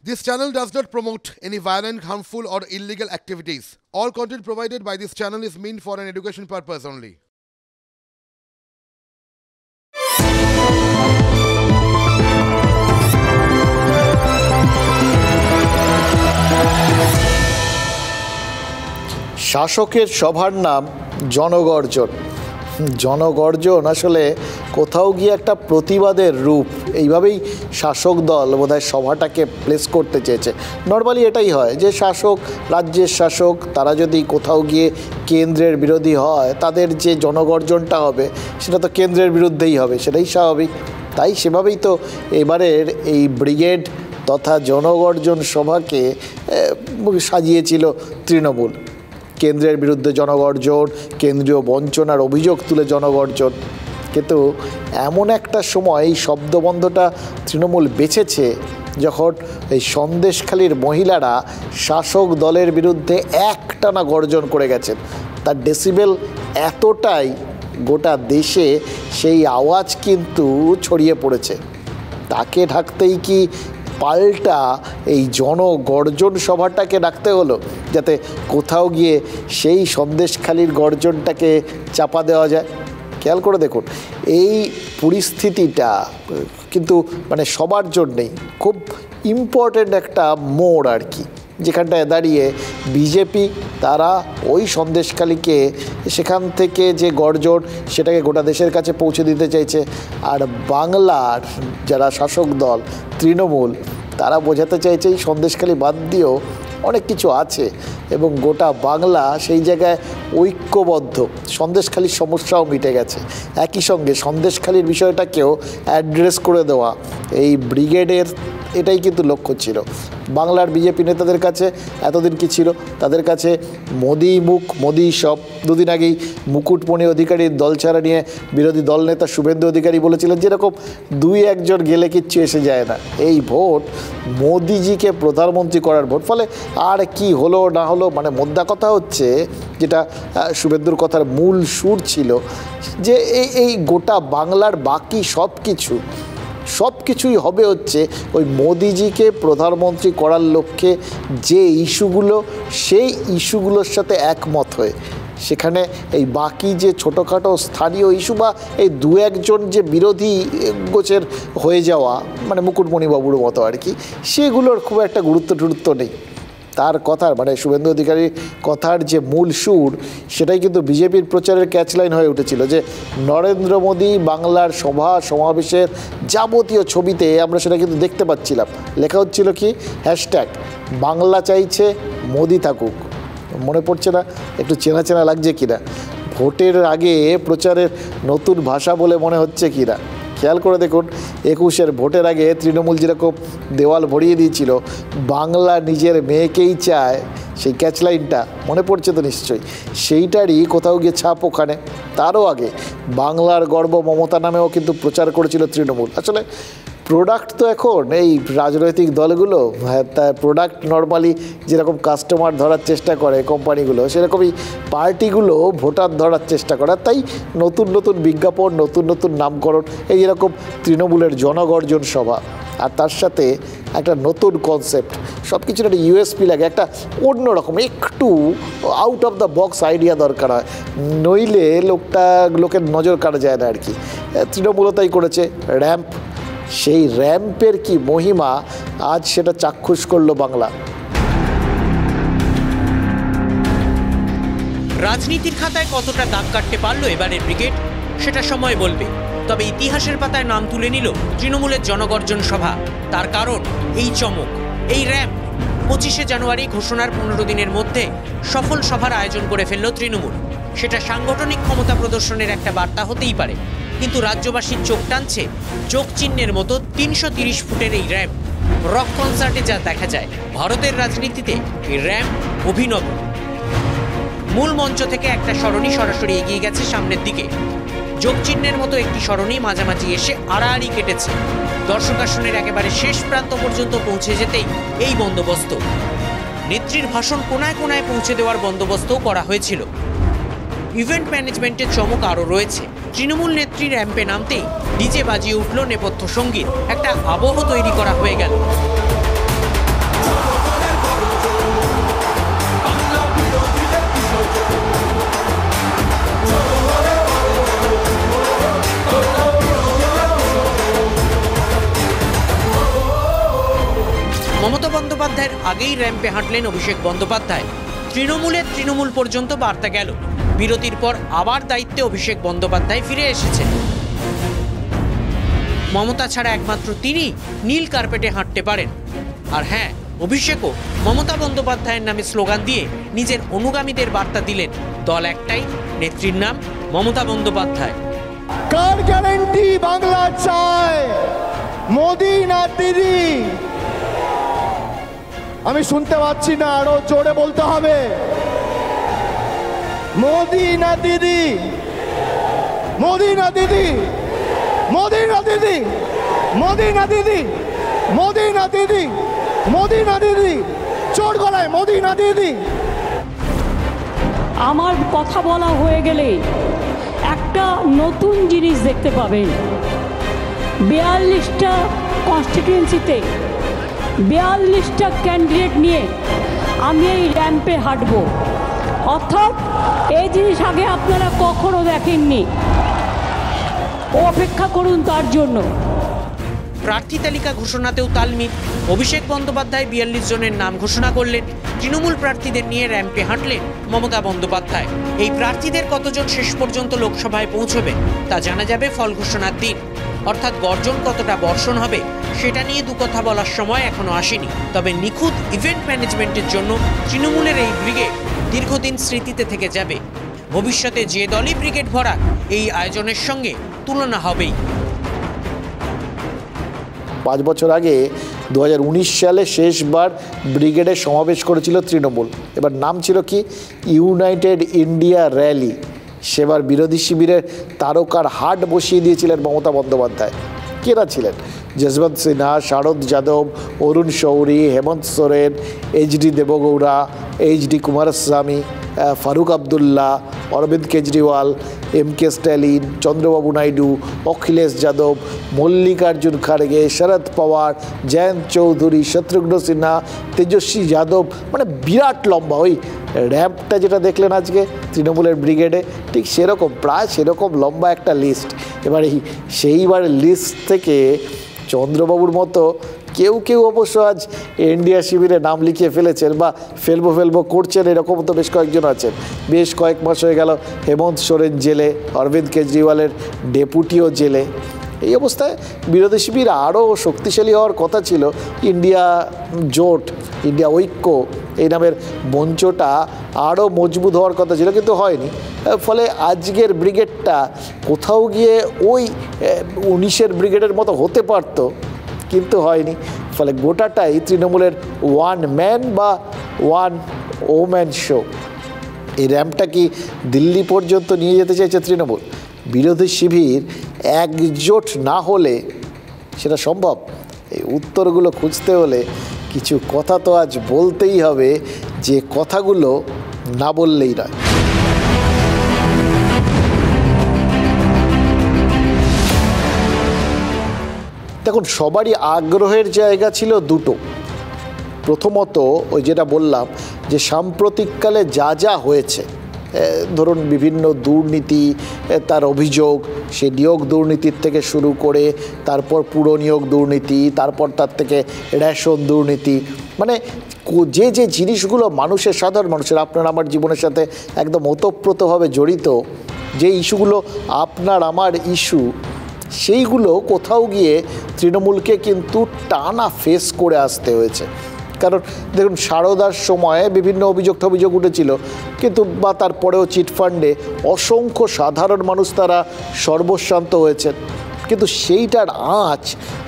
This channel does not promote any violent, harmful, or illegal activities. All content provided by this channel is meant for an education purpose only. শাসকের সভার নাম জনগর্জন। জনগর্জন আসলে কোথাও গিয়ে একটা প্রতিবাদের রূপ, এইভাবেই শাসক দল বোধহয় সভাটাকে প্লেস করতে চেয়েছে। নর্মালি এটাই হয় যে শাসক, রাজ্যের শাসক, তারা যদি কোথাও গিয়ে কেন্দ্রের বিরোধী হয়, তাদের যে জনগর্জনটা হবে সেটা তো কেন্দ্রের বিরুদ্ধেই হবে, সেটাই স্বাভাবিক। তাই সেভাবেই তো এবারের এই ব্রিগেড তথা জনগর্জন সভাকে সাজিয়েছিল তৃণমূল। কেন্দ্রের বিরুদ্ধে জনগর্জন, কেন্দ্রীয় বঞ্চনার অভিযোগ তুলে জনগর্জন। কিন্তু এমন একটা সময় এই শব্দবন্ধটা তৃণমূল বেছেছে যখন এই সন্দেশখালীর মহিলারা শাসক দলের বিরুদ্ধে একটানা গর্জন করে গেছেন। তার ডেসিবেল এতটাই গোটা দেশে সেই আওয়াজ কিন্তু ছড়িয়ে পড়েছে। তাকে ঢাকতেই কি পাল্টা এই জনগর্জন সভাটাকে ডাকতে হলো, যাতে কোথাও গিয়ে সেই সন্দেশখালীর গর্জনটাকে চাপা দেওয়া যায়। খেয়াল করে দেখুন, এই পরিস্থিতিটা কিন্তু মানে সবার জন্যেই খুব ইম্পর্ট্যান্ট একটা মোড় আর কি, যেখানটায় দাঁড়িয়ে বিজেপি তারা ওই সন্দেশখালীকে সেখান থেকে যে গর্জন সেটাকে গোটা দেশের কাছে পৌঁছে দিতে চাইছে। আর বাংলার যারা শাসক দল তৃণমূল, তারা বোঝাতে চাইছে এই সন্দেশখালী বাদ দিয়েও অনেক কিছু আছে এবং গোটা বাংলা সেই জায়গায় ঐক্যবদ্ধ। সন্দেশখালীর সমস্যাও মিটে গেছে, একই সঙ্গে সন্দেশখালীর বিষয়টাকেও অ্যাড্রেস করে দেওয়া এই ব্রিগেডের এটাই কিন্তু লক্ষ্য ছিল। বাংলার বিজেপি নেতাদের কাছে এতদিন কি ছিল, তাদের কাছে মোদি মুখ মোদি সব। দুদিন আগেই মুকুটমণি অধিকারীর দল ছাড়া নিয়ে বিরোধী দল নেতা শুভেন্দু অধিকারী বলেছিলেন যেরকম দুই একজন গেলে কিচ্ছু এসে যায় না, এই ভোট মোদিজিকে প্রধানমন্ত্রী করার ভোট। ফলে আর কি হলো না হলো, মানে মোদ্দা কথা হচ্ছে যেটা শুভেন্দুর কথার মূল সুর ছিল যে এই গোটা বাংলার বাকি সব কিছুই হবে হচ্ছে ওই মোদিজিকে প্রধানমন্ত্রী করার লক্ষ্যে যে ইস্যুগুলো, সেই ইস্যুগুলোর সাথে একমত হয়ে সেখানে এই বাকি যে ছোটোখাটো স্থানীয় ইস্যু বা এই দু একজন যে বিরোধী গোছের হয়ে যাওয়া, মানে মুকুটমণিবাবুর মতো আর কি, সেগুলোর খুব একটা গুরুত্ব নেই। তার কথার মানে শুভেন্দু অধিকারীর কথার যে মূল সুর, সেটাই কিন্তু বিজেপির প্রচারের ক্যাচলাইন হয়ে উঠেছিল যে নরেন্দ্র মোদী বাংলার সভা সমাবেশের যাবতীয় ছবিতে আমরা সেটা কিন্তু দেখতে পাচ্ছিলাম। লেখা হচ্ছিল কি, হ্যাশট্যাগ বাংলা চাইছে মোদি থাকুক। মনে পড়ছে না? একটু চেনা চেনা লাগছে কিনা? ভোটের আগে প্রচারের নতুন ভাষা বলে মনে হচ্ছে কিনা? খেয়াল করে দেখুন, 21-এর ভোটের আগে তৃণমূল যেরকম দেওয়াল ভরিয়ে দিয়েছিল বাংলা নিজের মেয়েকেই চায়, সেই ক্যাচলাইনটা মনে পড়ছে তো নিশ্চয়ই, সেইটারই কোথাও গিয়ে ছাপ ওখানে। তারও আগে বাংলার গর্ব মমতা নামেও কিন্তু প্রচার করেছিল তৃণমূল। আসলে প্রোডাক্ট তো এখন এই রাজনৈতিক দলগুলো, তার প্রোডাক্ট নর্মালি যেরকম কাস্টমার ধরার চেষ্টা করে কোম্পানিগুলো, সেরকমই পার্টিগুলো ভোটার ধরার চেষ্টা করে। তাই নতুন নতুন বিজ্ঞাপন, নতুন নতুন নামকরণ, এই এরকম তৃণমূলের জনগর্জন সভা, আর তার সাথে একটা নতুন কনসেপ্ট, সব কিছুর একটা ইউএসপি লাগে, একটা অন্যরকম একটু out of the box idea দরকার হয়, নইলে লোকের নজর কাটা যায় না আর কি। তৃণমূলও তাই করেছে। র্যাম্প, সেই র্যাম্পের কি মহিমা আজ সেটা চাক্ষুষ করলো বাংলা। রাজনীতির খাতায় কতটা দাগ কাটতে পারলো এবারের ব্রিগেড, সেটা সময় বলবে। তবে ইতিহাসের পাতায় নাম তুলে নিল তৃণমূলের জনগর্জন সভা। তার কারণ এই চমক, এই র্যাম্প। 25শে জানুয়ারি ঘোষণার 15 দিনের মধ্যে সফল সভার আয়োজন করে ফেলল তৃণমূল। সেটা সাংগঠনিক ক্ষমতা প্রদর্শনের একটা বার্তা হতেই পারে, কিন্তু রাজ্যবাসীর চোখ টানছে চোখ চিহ্নের মতো 330 ফুটের এই র্যাম্প। রক কনসার্টে যা দেখা যায়, ভারতের রাজনীতিতে এই র্যাম্প অভিনব। মূল মঞ্চ থেকে একটা সরণি সরাসরি এগিয়ে গেছে সামনের দিকে। যোগ চিহ্নের মতো একটি সরণি মাঝামাঝি এসে আড়াআড়ি কেটেছে। দর্শক আসনের একেবারে শেষ প্রান্ত পর্যন্ত পৌঁছে যেতেই এই বন্দোবস্ত। নেত্রীর ভাষণ কোনায় কোনায় পৌঁছে দেওয়ার বন্দোবস্তও করা হয়েছিল। ইভেন্ট ম্যানেজমেন্টের চমক আরও রয়েছে। তৃণমূল নেত্রীর র্যাম্পে নামতেই ডিজে বাজিয়ে উঠল নেপথ্য সঙ্গীত, একটা আবহ তৈরি করা হয়ে গেল। মমতা বন্দ্যোপাধ্যায়ের আগেই র্যাম্পে হাঁটলেন অভিষেক বন্দ্যোপাধ্যায়। তৃণমূল পর্যন্ত বার্তা গেল। বিরতির পর আবার দায়িত্বে অভিষেক বন্দ্যোপাধ্যায় ফিরে এসেছেন। মমতা ছাড়া একমাত্র তিনি নীল কার্পেটে হাঁটতে পারেন। আর হ্যাঁ, অভিষেকও মমতা বন্দ্যোপাধ্যায়ের নামে স্লোগান দিয়ে নিজের অনুগামীদের বার্তা দিলেন। দল একটাই, নেত্রীর নাম মমতা বন্দ্যোপাধ্যায়। কার গ্যারান্টি বাংলা চায়? মোদি না দিদি? আমি শুনতে পাচ্ছি না, আরো জোরে বলতে হবে। মোদি না দিদি? মোদি না দিদি? মোদি না দিদি? মোদি না দিদি? মোদি না দিদি? মোদি না দিদি? চোর গলায় মোদি না দিদি? আমার কথা বলা হয়ে গেলে একটা নতুন জিনিস দেখতে পাবেন। 42টা কনস্টিটিউয়েন্সিতে 42টা ক্যান্ডিডেট নিয়ে আমি এই র্যাম্পে হাঁটব। অর্থাৎ এই জিনিস আগে আপনারা কখনো দেখেননি। অপেক্ষা করুন তার জন্য। প্রার্থী তালিকা ঘোষণাতেও তালমিল। অভিষেক বন্দ্যোপাধ্যায় 42 জনের নাম ঘোষণা করলেন। তৃণমূল প্রার্থীদের নিয়ে র্যাম্পে হাঁটলেন মমতা বন্দ্যোপাধ্যায়। এই প্রার্থীদের কতজন শেষ পর্যন্ত লোকসভায় পৌঁছবে তা জানা যাবে ফল ঘোষণার দিন। অর্থাৎ গর্জন কতটা বর্ষণ হবে সেটা নিয়ে দু কথা বলার সময় এখনো আসেনি। তবে নিখুঁত ইভেন্ট ম্যানেজমেন্টের জন্য তৃণমূলের এই ব্রিগেড দীর্ঘদিন স্মৃতিতে থেকে যাবে। ভবিষ্যতে যে দলই ব্রিগেড ভরা এই আয়োজনের সঙ্গে তুলনা হবেই। 5 বছর আগে 2019 সালে শেষবার ব্রিগেডের সমাবেশ করেছিল তৃণমূল। এবার নাম ছিল কি? United India rally. সেবার বিরোধী শিবিরের তারকার হাট বসিয়ে দিয়েছিলেন মমতা বন্দ্যোপাধ্যায়। কেরা ছিলেন? যশবন্ত সিনহা, শারদ যাদব, অরুণ শৌরি, হেমন্ত সোরেন, এইচডি দেবগৌড়া, এইচডি কুমারস্বামী, ফারুক আবদুল্লাহ, অরবিন্দ কেজরিওয়াল, এমকে স্ট্যালিন, চন্দ্রবাবু নাইডু, অখিলেশ যাদব, মল্লিকার্জুন খাড়গে, শরদ পাওয়ার, জয়ন্ত চৌধুরী, শত্রুঘ্ন সিনহা, তেজস্বী যাদব। মানে বিরাট লম্বা। ওই র্যাম্পটা যেটা দেখলেন আজকে তৃণমূলের ব্রিগেডে, ঠিক সেরকম, প্রায় সেরকম লম্বা একটা লিস্ট। এবার সেইবার লিস্ট থেকে চন্দ্রবাবুর মতো কেউ অবশ্য আজ ইন্ডিয়া শিবিরে নাম লিখিয়ে ফেলেছেন বা ফেলবো করছেন, এরকম তো বেশ কয়েকজন আছেন। বেশ কয়েক মাস হয়ে গেল হেমন্ত সোরেন জেলে, অরবিন্দ কেজরিওয়ালের ডেপুটিও জেলে। এই অবস্থায় বিরোধী শিবির আরও শক্তিশালী হওয়ার কথা ছিল। ইন্ডিয়া জোট, ইন্ডিয়া ঐক্য এই নামের মঞ্চটা আরও মজবুত হওয়ার কথা ছিল, কিন্তু হয়নি। ফলে আজকের ব্রিগেডটা কোথাও গিয়ে ওই 19-এর ব্রিগেডের মতো হতে পারতো, কিন্তু হয়নি। ফলে গোটাটাই তৃণমূলের ওয়ান ম্যান বা ওয়ান ওম্যান শো। এই র্যাম্পটা কি দিল্লি পর্যন্ত নিয়ে যেতে চাইছে তৃণমূল? বিরোধী শিবির একজোট না হলে সেটা সম্ভব? এই উত্তরগুলো খুঁজতে হলে কিছু কথা তো আজ বলতেই হবে, যে কথাগুলো না বললেই নয়। দেখুন, সবারই আগ্রহের জায়গা ছিল দুটো। প্রথমত ওই যেটা বললাম, যে সাম্প্রতিককালে যা হয়েছে, ধরুন বিভিন্ন দুর্নীতি, তার অভিযোগ, সে নিয়োগ দুর্নীতির থেকে শুরু করে তারপর পুরো নিয়োগ দুর্নীতি, তারপর তার থেকে রেশন দুর্নীতি, মানে যে জিনিসগুলো মানুষের, সাধারণ মানুষের, আপনার আমার জীবনের সাথে একদম ওতপ্রোতভাবে জড়িত, যে ইস্যুগুলো আপনার আমার ইস্যু, সেইগুলো কোথাও গিয়ে তৃণমূলকে কিন্তু টানা ফেস করে আসতে হয়েছে। কারণ দেখুন, সারদার সময়ে বিভিন্ন অভিযোগ উঠেছিল, কিন্তু বা তারপরেও চিটফান্ডে অসংখ্য সাধারণ মানুষ তারা সর্বশান্ত হয়েছেন, কিন্তু সেইটার আঁচ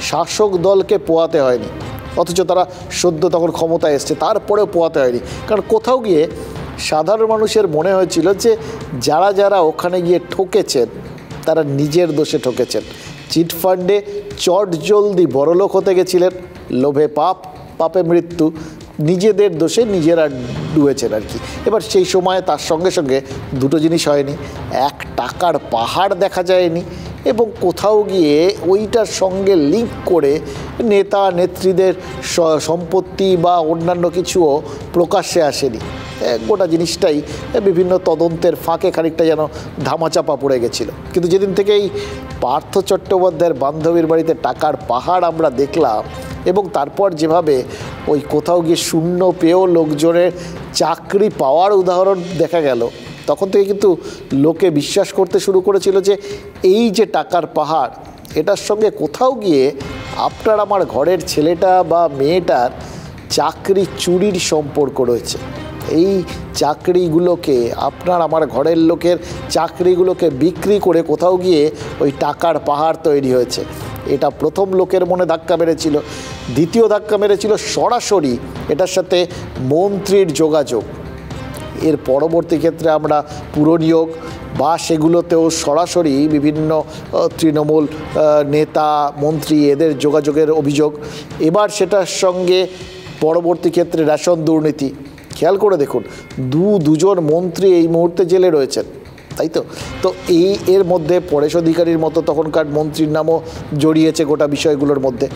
শাসক দলকে পোয়াতে হয়নি। অথচ তারা সদ্য তখন ক্ষমতায় এসছে, তারপরেও পোয়াতে হয়নি। কারণ কোথাও গিয়ে সাধারণ মানুষের মনে হয়েছিল যে যারা ওখানে গিয়ে ঠকেছেন তারা নিজের দোষে ঠকেছেন। চিটফান্ডে চটজলদি বড়লোক হতে গেছিলেন, লোভে পাপে মৃত্যু, নিজেদের দোষে নিজেরা ডুবেছেন আর কি। এবার সেই সময়ে তার সঙ্গে দুটো জিনিস হয়নি, এক টাকার পাহাড় দেখা যায়নি, এবং কোথাও গিয়ে ওইটার সঙ্গে লিঙ্ক করে নেতা নেত্রীদের সম্পত্তি বা অন্যান্য কিছুও প্রকাশ্যে আসেনি। গোটা জিনিসটাই বিভিন্ন তদন্তের ফাঁকে খানিকটা যেন ধামাচাপা পড়ে গেছিল। কিন্তু যেদিন থেকেই পার্থ চট্টোপাধ্যায়ের বান্ধবীর বাড়িতে টাকার পাহাড় আমরা দেখলাম, এবং তারপর যেভাবে ওই কোথাও গিয়ে শূন্য পেয়েও লোকজনের চাকরি পাওয়ার উদাহরণ দেখা গেল, তখন থেকে কিন্তু লোকে বিশ্বাস করতে শুরু করেছিল যে এই যে টাকার পাহাড়, এটার সঙ্গে কোথাও গিয়ে আপনার আমার ঘরের ছেলেটা বা মেয়েটার চাকরি চুরির সম্পর্ক রয়েছে। এই চাকরিগুলোকে, আপনার আমার ঘরের লোকের চাকরিগুলোকে বিক্রি করে কোথাও গিয়ে ওই টাকার পাহাড় তৈরি হয়েছে। এটা প্রথম লোকের মনে ধাক্কা মেরেছিল। দ্বিতীয় ধাক্কা মেরেছিল সরাসরি এটার সাথে মন্ত্রীর যোগাযোগ। এর পরবর্তী ক্ষেত্রে আমরা পুরনিয়োগ বা সেগুলোতেও সরাসরি বিভিন্ন তৃণমূল নেতা মন্ত্রী এদের যোগাযোগের অভিযোগ। এবার সেটার সঙ্গে পরবর্তী ক্ষেত্রে রেশন দুর্নীতি। খেয়াল করে দেখুন, দুজন মন্ত্রী এই মুহূর্তে জেলে রয়েছেন, তাই তো? তো এর মধ্যে পরেশ অধিকারীর মতো তখনকার মন্ত্রীর নামও জড়িয়েছে গোটা বিষয়গুলোর মধ্যে।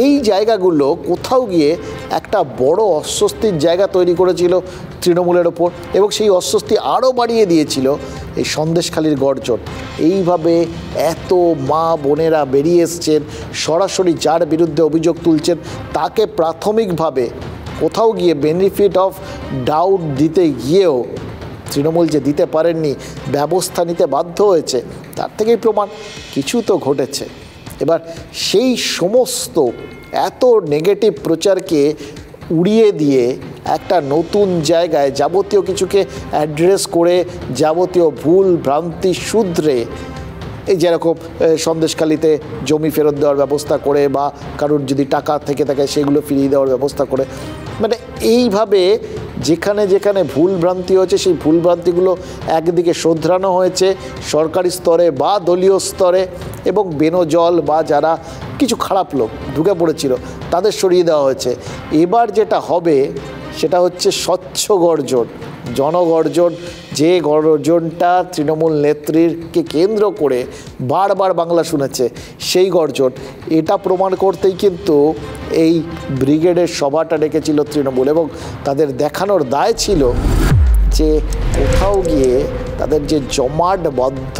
এই জায়গাগুলো কোথাও গিয়ে একটা বড় অস্বস্তির জায়গা তৈরি করেছিল তৃণমূলের ওপর, এবং সেই অস্বস্তি আরও বাড়িয়ে দিয়েছিল এই সন্দেশখালির গর্জন। এইভাবে এত মা বোনেরা বেরিয়ে এসছেন, সরাসরি যার বিরুদ্ধে অভিযোগ তুলছেন তাকে প্রাথমিকভাবে কোথাও গিয়ে বেনিফিট অফ ডাউট দিতে গিয়েও তৃণমূল যে দিতে পারেননি, ব্যবস্থা নিতে বাধ্য হয়েছে, তার থেকেই প্রমাণ কিছু তো ঘটেছে। এবার সেই সমস্ত এত নেগেটিভ প্রচারকে উড়িয়ে দিয়ে একটা নতুন জায়গায় যাবতীয় কিছুকে অ্যাড্রেস করে যাবতীয় ভুল ভ্রান্তি শুধরে, এই যেরকম সন্দেশখালিতে জমি ফেরত দেওয়ার ব্যবস্থা করে বা কারোর যদি টাকা থেকে থাকে সেগুলো ফিরিয়ে দেওয়ার ব্যবস্থা করে, মানে এইভাবে যেখানে যেখানে ভুল ভ্রান্তি হয়েছে সেই ভুল ভ্রান্তিগুলো একদিকে শোধরানো হয়েছে সরকারি স্তরে বা দলীয় স্তরে, এবং বেনজল বা যারা কিছু খারাপ লোক ঢুকে পড়েছিল তাদের সরিয়ে দেওয়া হয়েছে। এবার যেটা হবে সেটা হচ্ছে স্বচ্ছ গর্জন, জনগর্জন, যে গর্জনটা তৃণমূল নেত্রীকে কেন্দ্র করে বারবার বাংলা শুনেছে, সেই গর্জন। এটা প্রমাণ করতেই কিন্তু এই ব্রিগেডের সভাটা ডেকেছিল তৃণমূল, এবং তাদের দেখানোর দায় ছিল যে কোথাও গিয়ে তাদের যে জমাটবদ্ধ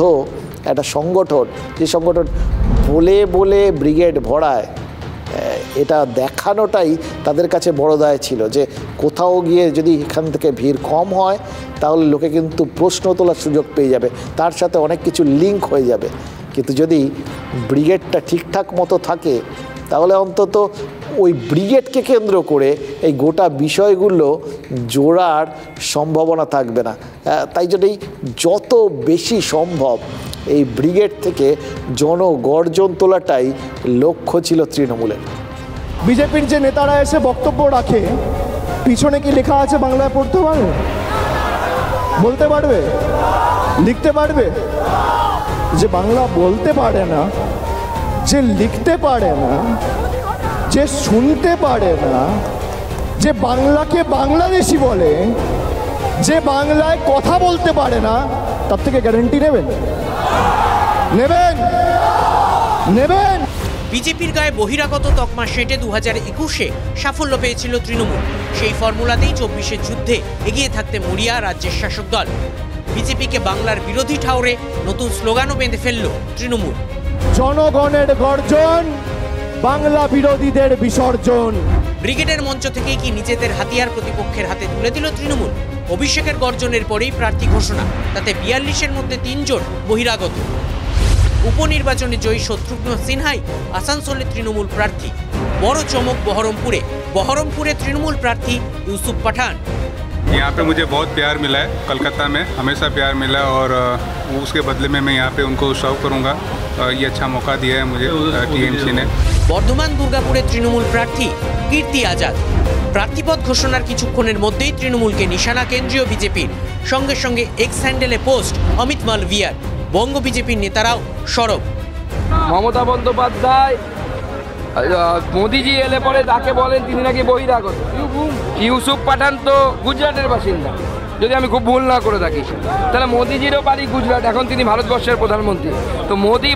একটা সংগঠন, যে সংগঠন বলে বলে ব্রিগেড ভরায়, এটা দেখানোটাই তাদের কাছে বড় দায় ছিল যে কোথাও গিয়ে যদি এখান থেকে ভিড় কম হয় তাহলে লোকে কিন্তু প্রশ্ন তোলার সুযোগ পেয়ে যাবে, তার সাথে অনেক কিছু লিঙ্ক হয়ে যাবে। কিন্তু যদি ব্রিগেডটা ঠিকঠাক মতো থাকে তাহলে অন্তত ওই ব্রিগেডকে কেন্দ্র করে এই গোটা বিষয়গুলো জোড়ার সম্ভাবনা থাকবে না। তাই জন্যই যত বেশি সম্ভব এই ব্রিগেড থেকে জনগর্জন তোলাটাই লক্ষ্য ছিল তৃণমূলের। বিজেপির যে নেতারা এসে বক্তব্য রাখে, পিছনে কি লেখা আছে বাংলায় পড়তে পারবে, বলতে পারবে, লিখতে পারবে? যে বাংলা বলতে পারে না, যে লিখতে পারে না, যে শুনতে পারে না, যে বাংলাকে বাংলাদেশি বলে, যে বাংলায় কথা বলতে পারে না, তার থেকে গ্যারান্টি নেবেন? নেবেন? নেবেন? বিজেপির গায়ে বহিরাগত তকমা সেঁটে 2021-এ সাফল্য পেয়েছিল তৃণমূল। সেই ফর্মুলাতেই 24-এর যুদ্ধে এগিয়ে থাকতে মরিয়া রাজ্যের শাসক দল। বিজেপিকে বাংলার বিরোধী ঠাউরে নতুন স্লোগানও বেঁধে ফেলল তৃণমূল। জনগণের গর্জন, বাংলা বিরোধীদের বিসর্জন। ব্রিগেডের মঞ্চ থেকেই কি নিজেদের হাতিয়ার প্রতিপক্ষের হাতে তুলে দিল তৃণমূল? অভিষেকের গর্জনের পরেই প্রার্থী ঘোষণা, তাতে 42-এর মধ্যে 3 জন বহিরাগত। উপনির্বাচনে জয়ী শত্রুঘ্ন সিনহাই আসানসোলের তৃণমূল প্রার্থী। বড় চমক বহরমপুরে তৃণমূল প্রার্থী ইউসুফ পাঠান। यहाँ पे मुझे बहुत प्यार मिला है, कलकत्ता में हमेशा प्यार मिला, और उसके बदले में मैं यहाँ पे उनको सर्व करूँगा। ये अच्छा मौका दिया है मुझे टीएमसी ने। বর্ধমান দুর্গাপুরে তৃণমূল প্রার্থী কীর্তি আজাদ। প্রার্থীপদ ঘোষণার কিছুক্ষণের মধ্যেই তৃণমূলকে নিশানা কেন্দ্রীয় বিজেপির। সঙ্গে সঙ্গে এক্স হ্যান্ডেলে পোস্ট অমিত মালভিয়ার। বঙ্গ বিজেপির নেতারাও সরব। মমতা বন্দ্যোপাধ্যায় মোদিজি এলে পরে তাকে বলেন তিনি নাকি বহিরাগত। ইউসুফ পাঠান তো গুজরাটের বাসিন্দা, যদি আমি খুব ভুল না করে থাকি, তাহলে মোদিজিরও বাড়ি গুজরাট, এখন তিনি ভারতবর্ষের প্রধানমন্ত্রী। তো মোদি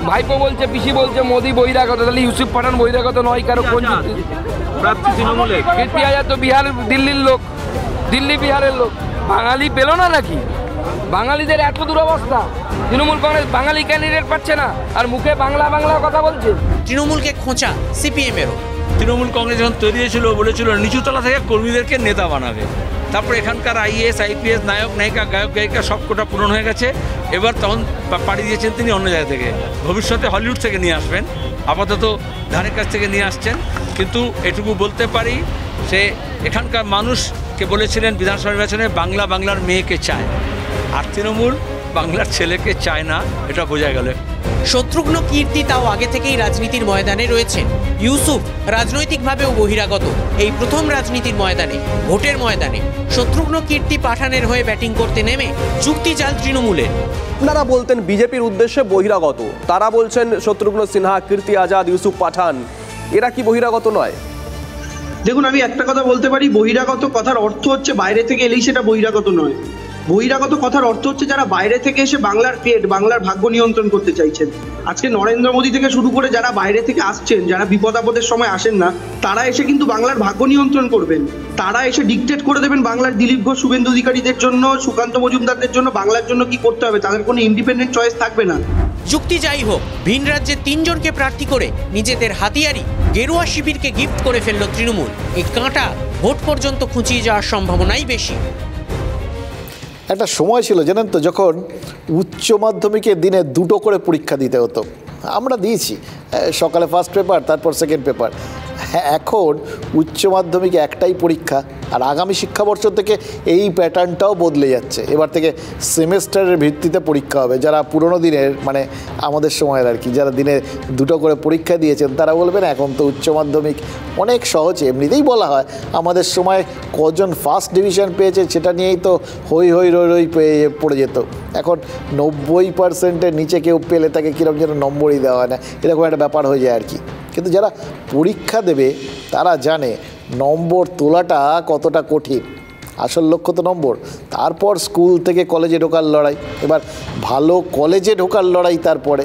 ভাইপো বলছে, পিসি বলছে মোদি বহিরাগত, তাহলে ইউসুফ পাঠান বহিরাগত নয় কারো কোন প্রার্থী তৃণমূলে? কীর্তি আজাদ তো বিহার দিল্লির লোক, দিল্লি বিহারের লোক, বাঙালি পেল না নাকি? বাঙালিদের এত দুরবস্থা, তৃণমূল কংগ্রেস বাঙালি ক্যান্ডিডেট পাচ্ছে না, আর মুখে বাংলা কথা বলছে। তৃণমূলকে খোঁচা সিপিএমেরও। তৃণমূল কংগ্রেস যখন তৈরি হয়েছিল বলেছিল নিচুতলা থেকে কর্মীদেরকে নেতা বানাবে। তারপর এখানকার IAS IPS নায়ক নায়িকা গায়ক গায়িকা সব কোটা পূরণ হয়ে গেছে। এবার তখন পাড়ি দিয়েছেন তিনি অন্য জায়গা থেকে, ভবিষ্যতে হলিউড থেকে নিয়ে আসবেন, আপাতত ধারের কাছ থেকে নিয়ে আসছেন। কিন্তু এটুকু বলতে পারি, সে এখানকার মানুষকে বলেছিলেন বিধানসভা নির্বাচনে বাংলার মেয়েকে চায়, আর তৃণমূল বাংলার ছেলেকে চায় না, এটা বোঝা গেল। শত্রুঘ্ন কীর্তি তাও আগে থেকেই রাজনীতির ময়দানে রয়েছেন। ইউসুফ রাজনৈতিকভাবেও বহিরাগত। এই প্রথম রাজনীতির ময়দানে, ভোটের ময়দানে শত্রুঘ্ন কীর্তি পাঠানের হয়ে ব্যাটিং করতে নেমে যুক্তি জাল তৃণমূলের। আপনারা বলতেন বিজেপির উদ্দেশ্যে বহিরাগত, তারা বলছেন শত্রুঘ্ন সিনহা, কীর্তি আজাদ, ইউসুফ পাঠান, এরা কি বহিরাগত নয়? দেখুন, আমি একটা কথা বলতে পারি, বহিরাগত কথার অর্থ হচ্ছে বাইরে থেকে এলেই সেটা বহিরাগত নয়। বহিরাগত কথার অর্থ হচ্ছে যারা বাইরে থেকে এসে বাংলার পেট, বাংলার ভাগ্য নিয়ন্ত্রণ করতে চাইছেন। আজকে নরেন্দ্র মোদী থেকে শুরু করে যারা বাইরে থেকে আসছেন, যারা বিপদ আপদের সময় আসেন না, তারা এসে কিন্তু বাংলার ভাগ্য নিয়ন্ত্রণ করবেন। তারা এসে ডিকটেট করে দেবেন বাংলার দিলীপ ঘোষ, শুভেন্দু অধিকারীদের জন্য, সুকান্ত মজুমদারদের জন্য বাংলার জন্য কি করতে হবে। তাদের কোনো ইন্ডিপেন্ডেন্ট চয়েস থাকবে না। যুক্তি যাই হোক, ভিন রাজ্যে 3 জনকে প্রার্থী করে নিজেদের হাতিয়ারি গেরুয়া শিবিরকে গিফট করে ফেলল তৃণমূল। এই কাঁটা ভোট পর্যন্ত খুঁচিয়ে যাওয়ার সম্ভাবনাই বেশি। একটা সময় ছিল জানেন তো, যখন উচ্চ মাধ্যমিকে দিনে 2টো করে পরীক্ষা দিতে হতো। আমরা দিয়েছি, সকালে ফার্স্ট পেপার, তারপর সেকেন্ড পেপার। এখন উচ্চ মাধ্যমিকে একটাই পরীক্ষা, আর আগামী শিক্ষাবর্ষ থেকে এই প্যাটার্নটাও বদলে যাচ্ছে। এবার থেকে সেমেস্টারের ভিত্তিতে পরীক্ষা হবে। যারা পুরনো দিনের, মানে আমাদের সময়ের আর কি, যারা দিনে 2টো করে পরীক্ষা দিয়েছেন, তারা বলবেন এখন তো উচ্চ মাধ্যমিক অনেক সহজ। এমনিতেই বলা হয় আমাদের সময় কজন ফার্স্ট ডিভিশন পেয়েছে সেটা নিয়েই তো হই হই রই রই পড়ে যেত। এখন 90%-এর নিচে কেউ পেলে তাকে কীরকম যেন নম্বরই দেওয়া হয় না, এরকম একটা ব্যাপার হয়ে যায় আর কি। কিন্তু যারা পরীক্ষা দেবে তারা জানে নম্বর তোলাটা কতটা কঠিন। আসল লক্ষ্য তো নম্বর, তারপর স্কুল থেকে কলেজে ঢোকার লড়াই, এবার ভালো কলেজে ঢোকার লড়াই। তারপরে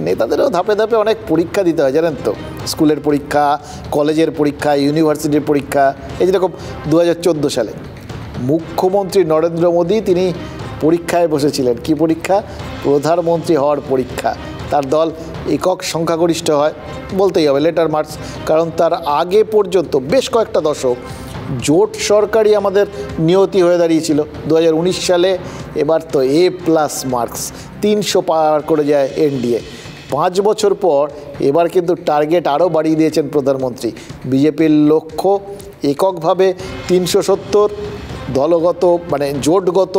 নেতাদেরও ধাপে ধাপে অনেক পরীক্ষা দিতে হয় জানেন তো, স্কুলের পরীক্ষা, কলেজের পরীক্ষা, ইউনিভার্সিটির পরীক্ষা। এই যেরকম 2014 সালে মুখ্যমন্ত্রী নরেন্দ্র মোদী তিনি পরীক্ষায় বসেছিলেন। কি পরীক্ষা? প্রধানমন্ত্রী হওয়ার পরীক্ষা। তার দল একক সংখ্যাগরিষ্ঠ হয়, বলতেই হবে লেটার মার্কস, কারণ তার আগে পর্যন্ত বেশ কয়েকটা দশক জোট সরকারই আমাদের নিয়তি হয়ে দাঁড়িয়েছিল। 2019 সালে এবার তো A+ মার্কস, 300 পার করে যায় এনডিএ। 5 বছর পর এবার কিন্তু টার্গেট আরও বাড়িয়ে দিয়েছেন প্রধানমন্ত্রী। বিজেপির লক্ষ্য এককভাবে 370, দলগত মানে জোটগত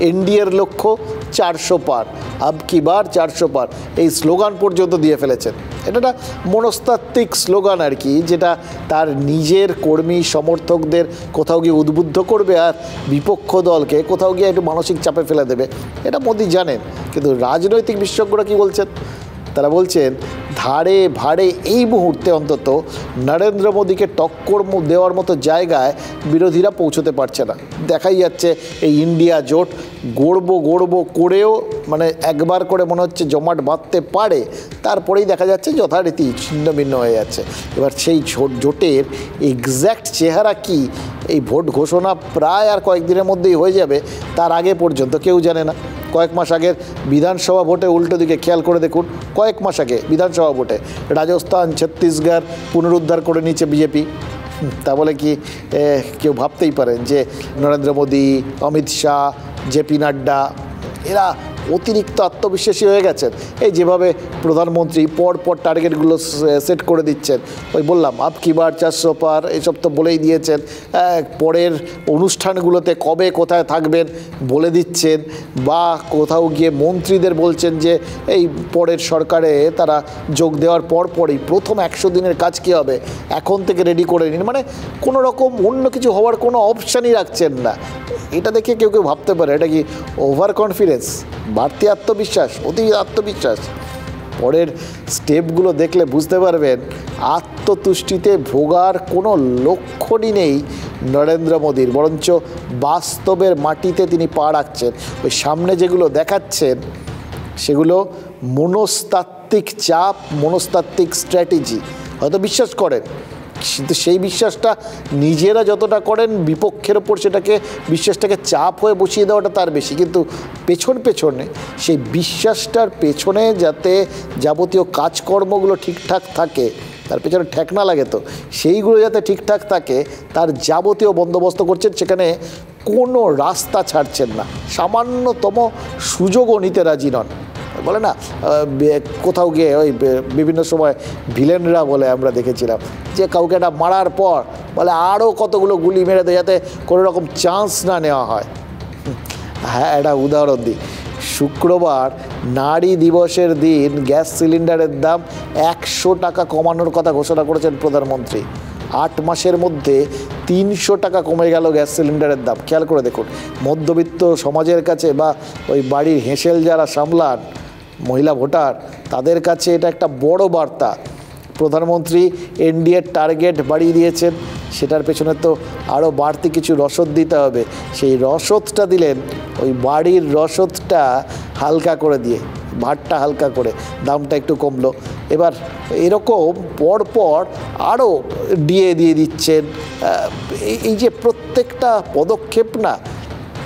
এনডিএর লক্ষ্য 400 পার। আব কি বার 400 পার, এই স্লোগান পর্যন্ত দিয়ে ফেলেছেন। এটা একটা মনস্তাত্ত্বিক স্লোগান আর কি, যেটা তার নিজের কর্মী সমর্থকদের কোথাও গিয়ে উদ্বুদ্ধ করবে আর বিপক্ষ দলকে কোথাও গিয়ে একটু মানসিক চাপে ফেলে দেবে। এটা মোদি জানেন। কিন্তু রাজনৈতিক বিশেষজ্ঞরা কী বলছেন? তারা বলছেন ধারে ভাড়ে এই মুহূর্তে অন্তত নরেন্দ্র মোদীকে টক্কর দেওয়ার মতো জায়গায় বিরোধীরা পৌঁছতে পারছে না। দেখাই যাচ্ছে এই ইন্ডিয়া জোট গড়ব করেও মানে একবার করে মনে হচ্ছে জমাট বাঁধতে পারে, তারপরেই দেখা যাচ্ছে যথারীতি ছিন্ন ভিন্ন হয়ে যাচ্ছে। এবার সেই জোটের এক্স্যাক্ট চেহারা কি, এই ভোট ঘোষণা প্রায় আর কয়েকদিনের মধ্যেই হয়ে যাবে, তার আগে পর্যন্ত কেউ জানে না। কয়েক মাস আগের বিধানসভা ভোটে উল্টো দিকে খেয়াল করে দেখুন, কয়েক মাস আগে বিধানসভা ভোটে রাজস্থান, ছত্তিশগড় পুনরুদ্ধার করে নিচ্ছে বিজেপি। তা বলে কি কেউ ভাবতেই পারেন যে নরেন্দ্র মোদী, অমিত শাহ, জেপি নাড্ডা এরা অতিরিক্ত আত্মবিশ্বাসী হয়ে গেছেন? এই যেভাবে প্রধানমন্ত্রী পর টার্গেটগুলো সেট করে দিচ্ছেন, ওই বললাম আব কি বার 400 পার, এসব তো বলেই দিয়েছেন। পরের অনুষ্ঠানগুলোতে কবে কোথায় থাকবেন বলে দিচ্ছেন, বা কোথাও গিয়ে মন্ত্রীদের বলছেন যে এই পরের সরকারে তারা যোগ দেওয়ার পরই প্রথম 100 দিনের কাজ কী হবে এখন থেকে রেডি করে নিন। মানে কোনো রকম অন্য কিছু হওয়ার কোনো অপশানই রাখছেন না। এটা দেখে কেউ ভাবতে পারে এটা কি ওভার কনফিডেন্স, বাড়তি আত্মবিশ্বাস, অতি আত্মবিশ্বাস। পরের স্টেপগুলো দেখলে বুঝতে পারবেন আত্মতুষ্টিতে ভোগার কোনো লক্ষণই নেই নরেন্দ্র মোদীর, বরঞ্চ বাস্তবের মাটিতে তিনি পা রাখছেন। ওই সামনে যেগুলো দেখাচ্ছেন সেগুলো মনস্তাত্ত্বিক চাপ, মনস্তাত্ত্বিক স্ট্র্যাটেজি। হয়তো বিশ্বাস করেন, কিন্তু সেই বিশ্বাসটা নিজেরা যতটা করেন বিপক্ষের ওপর সেটাকে বিশ্বাসটাকে চাপ হয়ে বসিয়ে দেওয়াটা তার বেশি। কিন্তু পেছনে সেই বিশ্বাসটার পেছনে যাতে যাবতীয় কাজকর্মগুলো ঠিকঠাক থাকে তার পেছনে ঠেকনা লাগে, তো সেইগুলো যাতে ঠিকঠাক থাকে তার যাবতীয় বন্দোবস্ত করছেন। সেখানে কোনো রাস্তা ছাড়ছেন না, সামান্যতম সুযোগও নিতে রাজি নন। বলে না কোথাও গিয়ে ওই বিভিন্ন সময় ভিলেনরা বলে আমরা দেখেছিলাম যে কাউকে একটা মারার পর বলে আরও কতগুলো গুলি মেরে দেয় যাতে কোনো রকম চান্স না নেওয়া হয়। হ্যাঁ, একটা উদাহরণ দিই। শুক্রবার নারী দিবসের দিন গ্যাস সিলিন্ডারের দাম 100 টাকা কমানোর কথা ঘোষণা করেছেন প্রধানমন্ত্রী। 8 মাসের মধ্যে 300 টাকা কমে গেল গ্যাস সিলিন্ডারের দাম। খেয়াল করে দেখুন, মধ্যবিত্ত সমাজের কাছে বা ওই বাড়ির হেঁসেল যারা সামলান মহিলা ভোটার, তাদের কাছে এটা একটা বড় বার্তা। প্রধানমন্ত্রী এনডিএর টার্গেট বাড়িয়ে দিয়েছেন, সেটার পেছনে তো আরও বাড়তি কিছু রসদ দিতে হবে। সেই রসদটা দিলেন, ওই বাড়ির রসদটা হালকা করে দিয়ে, ভাতটা হালকা করে দামটা একটু কমলো। এবার এরকম পরপর আরও দিয়ে দিচ্ছেন। এই যে প্রত্যেকটা পদক্ষেপ না,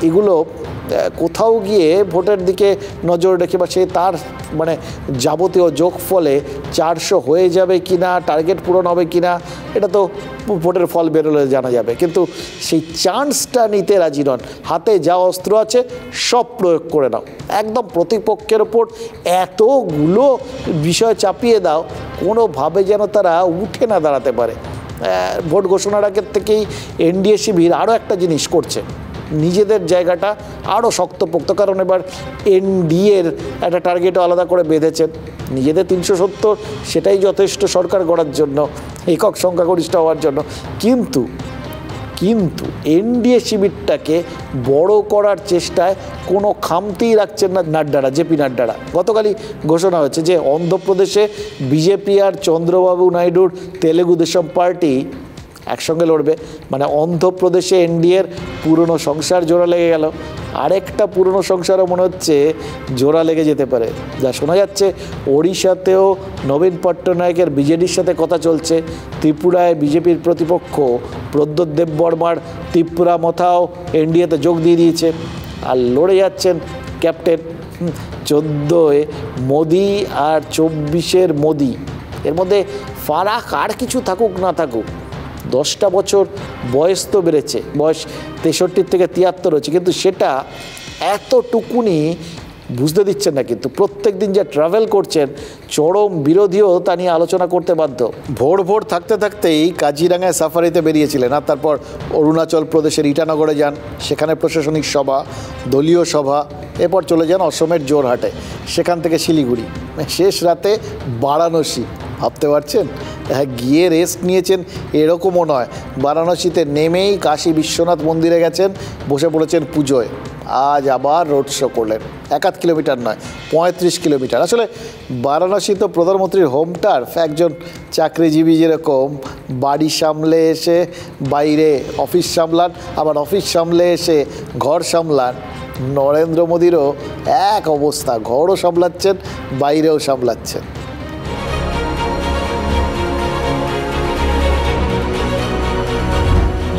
এগুলো কোথাও গিয়ে ভোটের দিকে নজর রেখে বা সে তার মানে যাবতীয় যোগফলে 400 হয়ে যাবে কি না, টার্গেট পূরণ হবে কি না, এটা তো ভোটের ফল বেরোলে জানা যাবে। কিন্তু সেই চান্সটা নিতে রাজি নন। হাতে যা অস্ত্র আছে সব প্রয়োগ করে নাও, একদম প্রতিপক্ষের ওপর এতগুলো বিষয় চাপিয়ে দাও কোনোভাবে যেন তারা উঠে না দাঁড়াতে পারে। ভোট ঘোষণার আগের থেকেই এনডিএ শিবির আরও একটা জিনিস করছে, নিজেদের জায়গাটা আরও শক্তপোক্ত। কারণ এবার এনডিএর একটা টার্গেটও আলাদা করে বেঁধেছেন। নিজেদের 370 সেটাই যথেষ্ট সরকার গড়ার জন্য, একক সংখ্যাগরিষ্ঠ হওয়ার জন্য। কিন্তু এনডিএ শিবিরটাকে বড় করার চেষ্টায় কোনো খামতিই রাখছেন না নাড্ডারা, জেপি নাড্ডারা। গতকালই ঘোষণা হয়েছে যে অন্ধ্রপ্রদেশে বিজেপি আর চন্দ্রবাবু নাইডুর তেলেগু দেশম পার্টি একসঙ্গে লড়বে। মানে অন্ধ্রপ্রদেশে এনডিএর পুরনো সংসার জোড়া লেগে গেল, আরেকটা পুরনো সংসারও মনে হচ্ছে জোড়া লেগে যেতে পারে। যা শোনা যাচ্ছে ওড়িশাতেও নবীন পট্টনায়কের বিজেডির সাথে কথা চলছে। ত্রিপুরায় বিজেপির প্রতিপক্ষ প্রদ্যোৎ দেববর্মার ত্রিপুরা মথাও এনডিএতে যোগ দিয়ে দিয়েছে। আর লড়ে যাচ্ছেন ক্যাপ্টেন। 14 মোদি আর 24 মোদি, এর মধ্যে ফারাক আর কিছু থাকুক না থাকুক, 10টা বছর বয়স তো বেড়েছে, বয়স 63 থেকে 73 হচ্ছে, কিন্তু সেটা এতটুকুনি বুঝতে দিচ্ছেন না। কিন্তু প্রত্যেক দিন যা ট্রাভেল করছেন, চরম বিরোধীও তা নিয়ে আলোচনা করতে বাধ্য। ভোর থাকতে থাকতেই কাজিরাঙ্গায় সাফারিতে বেরিয়েছিলেন, আর তারপর অরুণাচল প্রদেশের ইটানগরে যান, সেখানে প্রশাসনিক সভা, দলীয় সভা। এরপর চলে যান অসমের জোরহাটে, সেখান থেকে শিলিগুড়ি, শেষ রাতে বারাণসী। ভাবতে পারছেন? হ্যাঁ, গিয়ে রেস্ট নিয়েছেন এরকমও নয়, বারাণসীতে নেমেই কাশী বিশ্বনাথ মন্দিরে গেছেন, বসে পড়েছেন পুজোয়। আজ আবার রোড শো করলেন, 1 কিলোমিটার নয়, 35 কিলোমিটার। আসলে বারাণসী তো প্রধানমন্ত্রীর হোম টার্ফ। একজন চাকরিজীবী যেরকম বাড়ি সামলে এসে বাইরে অফিস সামলান, আবার অফিস সামলে এসে ঘর সামলান, নরেন্দ্র মোদীরও এক অবস্থা, ঘরও সামলাচ্ছেন বাইরেও সামলাচ্ছেন।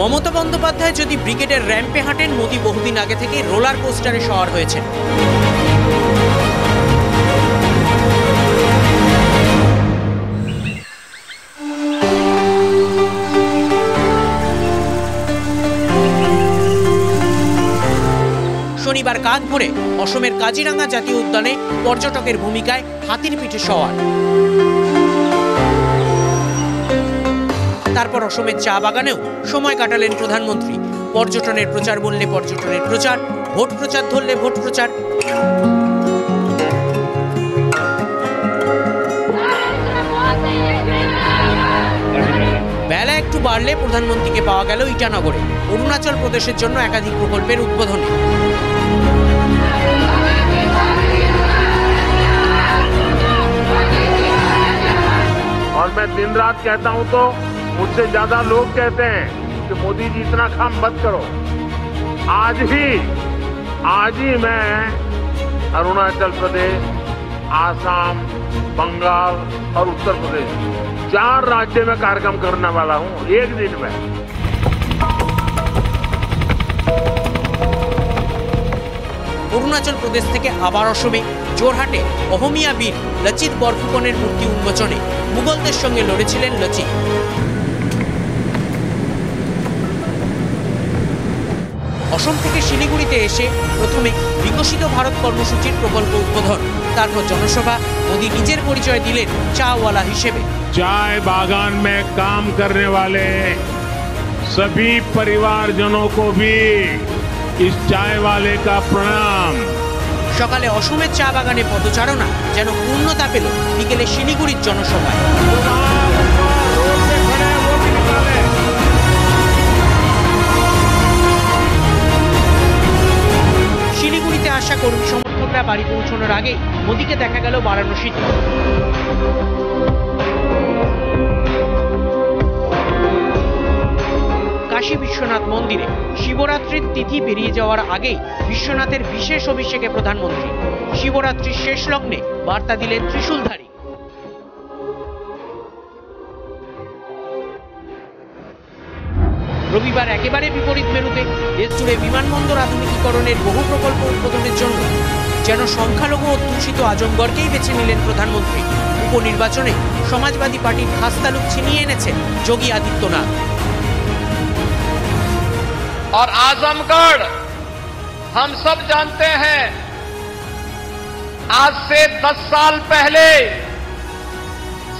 মমতা বন্দ্যোপাধ্যায় যদি ব্রিগেডের র্যাম্পে হাঁটেন, মোদী বহুদিন আগে থেকেই রোলার কোস্টারে সওয়ার হয়েছেন। শনিবার কাঁধ ভরে অসমের কাজিরাঙ্গা জাতীয় উদ্যানে পর্যটকের ভূমিকায় হাতির পিঠে সওয়ার। তারপর অসমের চা বাগানেও সময় কাটালেন প্রধানমন্ত্রী। পর্যটনের প্রচার বললে পর্যটনের প্রচার, ভোট প্রচার ধরলে ভোট প্রচার। বেলা একটু বাড়লে প্রধানমন্ত্রীকে পাওয়া গেল ইটানগরে, অরুণাচল প্রদেশের জন্য একাধিক প্রকল্পের উদ্বোধনে। और मैं दिन रात कहता हूं तो मुझसे ज्यादा लोग कहते हैं कि मोदी जी इतना काम मत करो। आज ही मैं अरुणाचल प्रदेश, आसाम, बंगाल और उत्तर प्रदेश 4 राज्य में कार्यक्रम करने वाला हूं एक दिन में। অরুণাচল অরুণাচল প্রদেশ থেকে আবার অসমে জোরহাটে অহমিয়া বীর লচিত বরফুকনের মূর্তি উন্মোচনে মুঘলদের সঙ্গে লড়েছিলেন লচিত। অসম থেকে শিলিগুড়িতে এসে প্রথমে বিকশিত ভারত কর্মসূচির প্রকল্প উদ্বোধন, তারপর জনসভা। মোদী নিজের পরিচয় দিলেন চাওয়ালা হিসেবে। चाय बागान में काम करने वाले सभी परिवारजनों को भी इस चाय वाले का प्रणाम। সকালে অসমের চা বাগানে পদচারণা যেন পূর্ণতা পেল বিকেলে শিলিগুড়ির জনসভায়। শিলিগুড়িতে আসা কর্মী সমর্থকরা বাড়ি পৌঁছানোর আগে মোদীকে দেখা গেল বারাণসীতে। কাশী বিশ্বনাথ মন্দিরে শিবরাত্রির তিথি পেরিয়ে যাওয়ার আগেই বিশ্বনাথের বিশেষ অভিষেকে প্রধানমন্ত্রী। শিবরাত্রির শেষ লগ্নে বার্তা দিলেন ত্রিশূলধারী। রবিবার একেবারে বিপরীত মেরুতে দেশ জুড়ে বিমানবন্দর আধুনিকীকরণের বহু প্রকল্প উদ্বোধনের জন্য যেন সংখ্যালঘু অধ্যুষিত আজমগড়কেই বেছে নিলেন প্রধানমন্ত্রী। উপনির্বাচনে সমাজবাদী পার্টির খাস তালুক ছিনিয়ে এনেছেন যোগী আদিত্যনাথ। और आजमगढ़ हम सब जानते हैं, आज से 10 साल पहले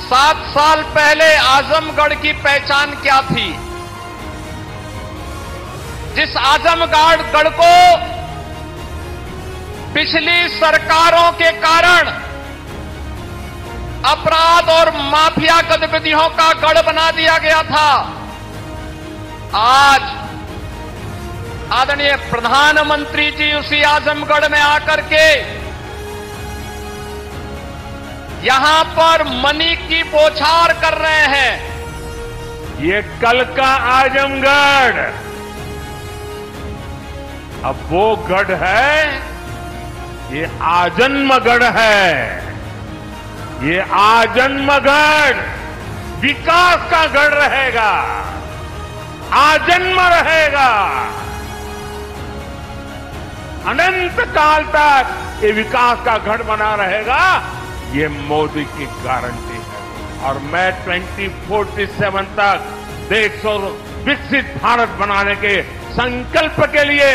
7 साल पहले आजमगढ़ की पहचान क्या थी। जिस आजमगढ़ को पिछली सरकारों के कारण अपराध और माफिया गतिविधियों का गढ़ बना दिया गया था, आज आदरणीय प्रधानमंत्री जी उसी आजमगढ़ में आकर के यहां पर मनी की बौछार कर रहे हैं। ये कल का आजमगढ़ अब वो गढ़ है, ये आजन्मगढ़ है। ये आजन्मगढ़ विकास का गढ़ रहेगा, आजन्म रहेगा, अनंत काल तक ये विकास का गढ़ बना रहेगा। ये मोदी की गारंटी है। और मैं 2047 तक देश को विकसित भारत बनाने के संकल्प के लिए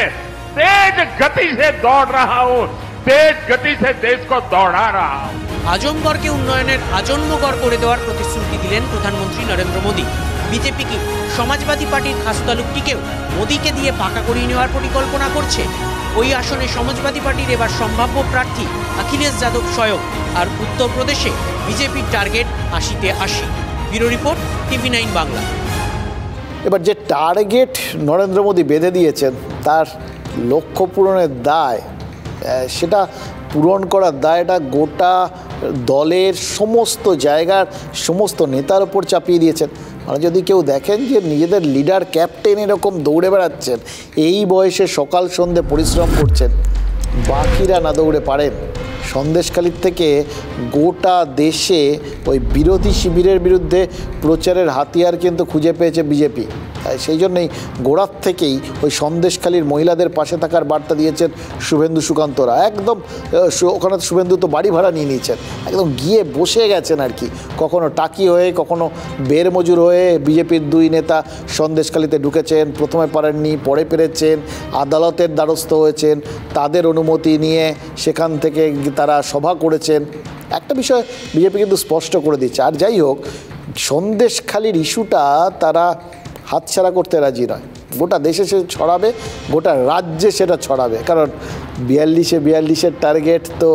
तेज गति से दौड़ रहा हूं, तेज गति से देश को दौड़ा रहा हूं। আজমগড়কে উন্নয়নের আজন্মগড় করে দেওয়ার প্রতিশ্রুতি দিলেন প্রধানমন্ত্রী নরেন্দ্র মোদী। বিজেপি কি সমাজবাদী পার্টির খাস তালুকটিকেও মোদীকে দিয়ে পাকা করিয়ে নেওয়ার পরিকল্পনা করছে? ওই আসনে সমাজবাদী পার্টির এবার সম্ভাব্য প্রার্থী অখিলেশ যাদব স্বয়ং। আর উত্তরপ্রদেশে বিজেপির টার্গেট 80-তে 80। Bureau report, TV9 Bangla. এবার যে টার্গেট নরেন্দ্র মোদী বেঁধে দিয়েছেন তার লক্ষ্য পূরণের দায়, সেটা পূরণ করার দায়টা গোটা দলের সমস্ত জায়গার সমস্ত নেতার ওপর চাপিয়ে দিয়েছেন। মানে যদি কেউ দেখেন যে নিজেদের লিডার ক্যাপ্টেন এরকম দৌড়ে বেড়াচ্ছেন, এই বয়সে সকাল সন্ধে পরিশ্রম করছেন, বাকিরা না দৌড়ে পারেন। সন্দেশখালির থেকে গোটা দেশে ওই বিরোধী শিবিরের বিরুদ্ধে প্রচারের হাতিয়ার কিন্তু খুঁজে পেয়েছে বিজেপি। সেই জন্যই গোড়ার থেকেই ওই সন্দেশখালির মহিলাদের পাশে থাকার বার্তা দিয়েছেন শুভেন্দু সুকান্তরা। একদম ওখানে শুভেন্দু তো বাড়ি ভাড়া নিয়ে নিয়েছেন, একদম গিয়ে বসে গেছেন আর কি। কখনো টাকি হয়ে, কখনো বের মজুর হয়ে বিজেপির দুই নেতা সন্দেশখালিতে ঢুকেছেন। প্রথমে পারেননি, পরে পেরেছেন, আদালতের দ্বারস্থ হয়েছেন, তাদের অনুমতি নিয়ে সেখান থেকে তারা সভা করেছেন। একটা বিষয় বিজেপি কিন্তু স্পষ্ট করে দিচ্ছে। আর যাই হোক, সন্দেশখালির ইস্যুটা তারা হাতছাড়া করতে রাজি নয়। গোটা দেশে সে ছড়াবে, গোটা রাজ্যে সেটা ছড়াবে। কারণ 42-42-এর টার্গেট তো